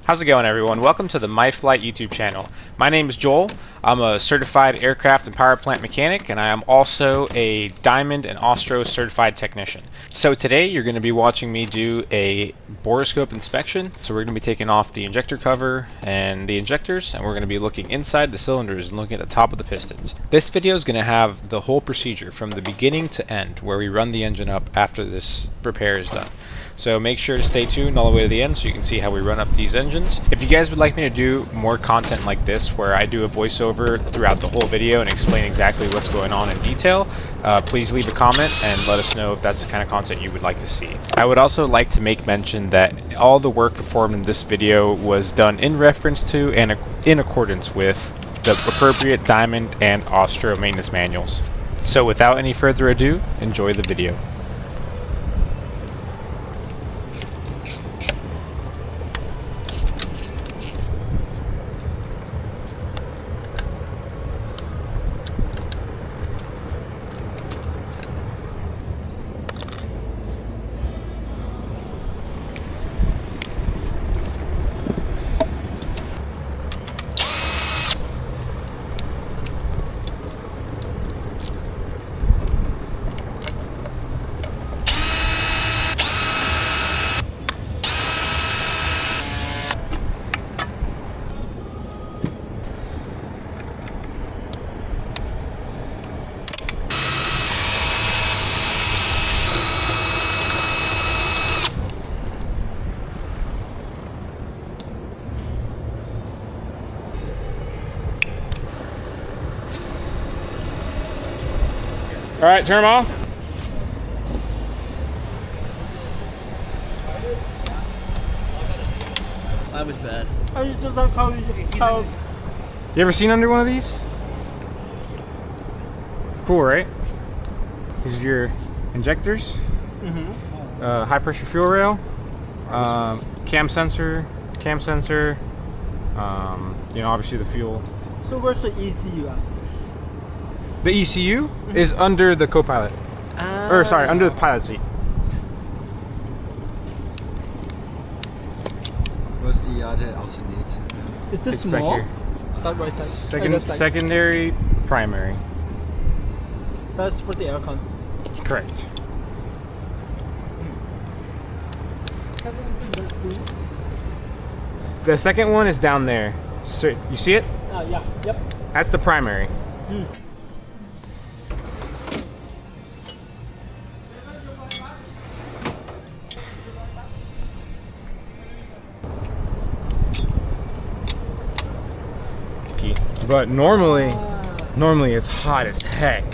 How's it going, everyone? Welcome to the MyFlight YouTube channel. My name is Joel. I'm a certified aircraft and power plant mechanic, and I am also a Diamond and Ostro certified technician. So today you're going to be watching me do a Boroscope inspection. So we're going to be taking off the injector cover and the injectors, and we're going to be looking inside the cylinders and looking at the top of the pistons. This video is going to have the whole procedure from the beginning to end, where we run the engine up after this repair is done. So make sure to stay tuned all the way to the end so you can see how we run up these engines. If you guys would like me to do more content like this where I do a voiceover throughout the whole video and explain exactly what's going on in detail, please leave a comment and let us know if that's the kind of content you would like to see. I would also like to make mention that all the work performed in this video was done in reference to and in accordance with the appropriate Diamond and Ostro maintenance manuals. So without any further ado, enjoy the video. All right, turn them off. That was bad. I just like how You ever seen under one of these? Cool, right? These are your injectors, high pressure fuel rail, cam sensor, you know, obviously the fuel. So where's the ECU at? The ECU is under the co-pilot, or sorry, under the pilot seat. What's the other alternate? Is this It's back small? here. That right side. Left side. Secondary, primary. That's for the aircon. Correct. The second one is down there. So you see it? Yeah. Yep. That's the primary. But normally it's hot as heck.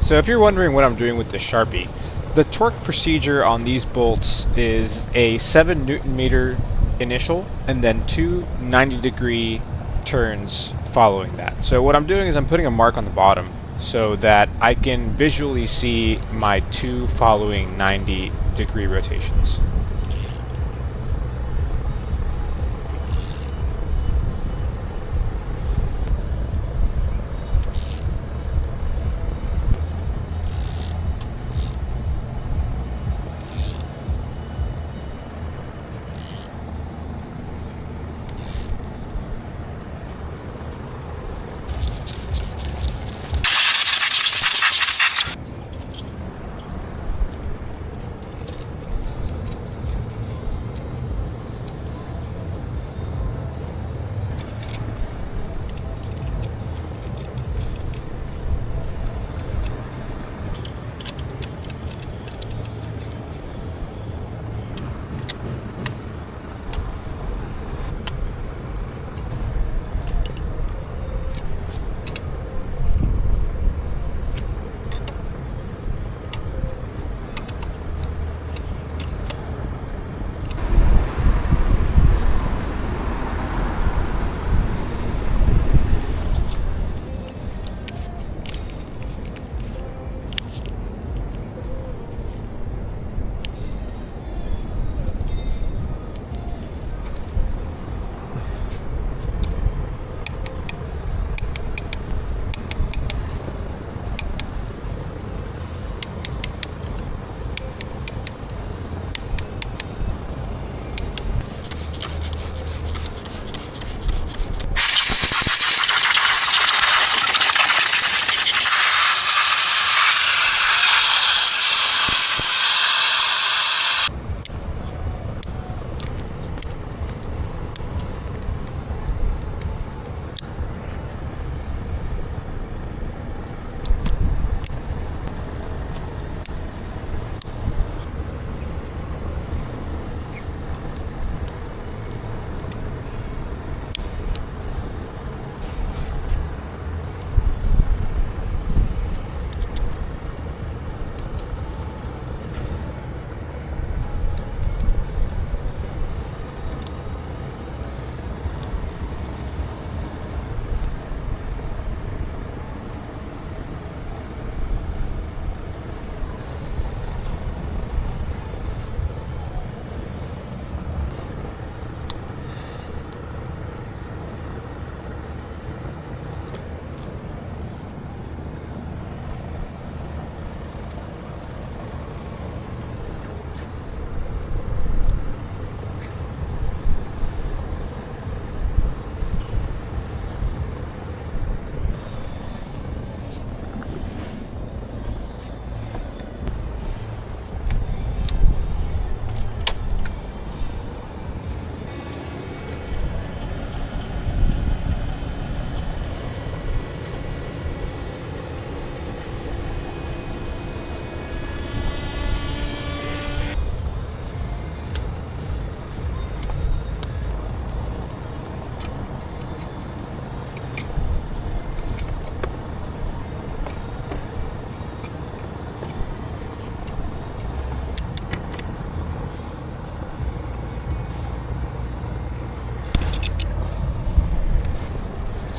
So if you're wondering what I'm doing with the Sharpie, the torque procedure on these bolts is a 7 Newton meter initial and then two 90-degree turns following that. So what I'm doing is I'm putting a mark on the bottom so that I can visually see my two following 90-degree rotations.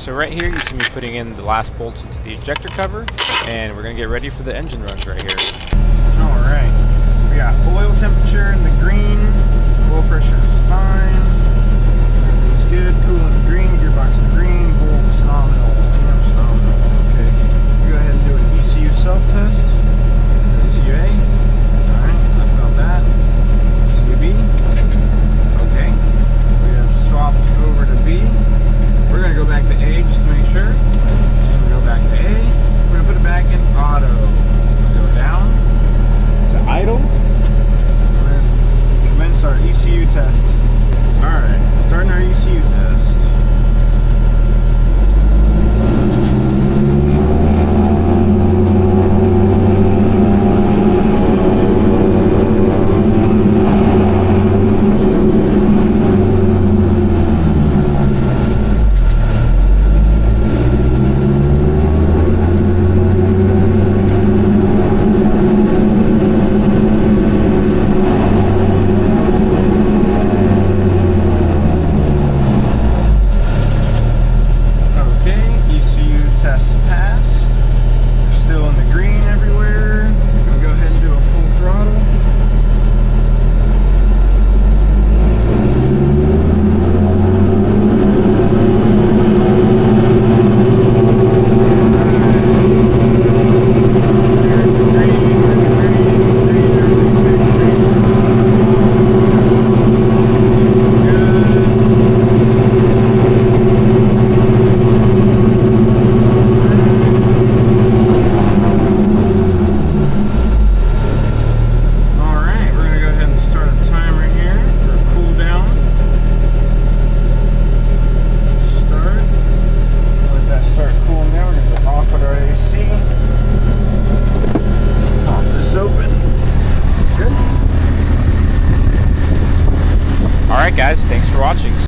So right here you see me putting in the last bolts into the ejector cover, and we're going to get ready for the engine runs right here. Alright, we got oil temperature in the green, oil pressure is fine, everything's good, coolant green, gearbox is green, bolts nominal, amps nominal. Okay, we go ahead and do an ECU self-test. ECUA, alright, I felt that. ECUB, okay, we have swapped over to B. We're going to go back to A just to make sure. We'll go back to A. We're going to put it back in auto. Go down to idle. We're going to commence our ECU test. guys.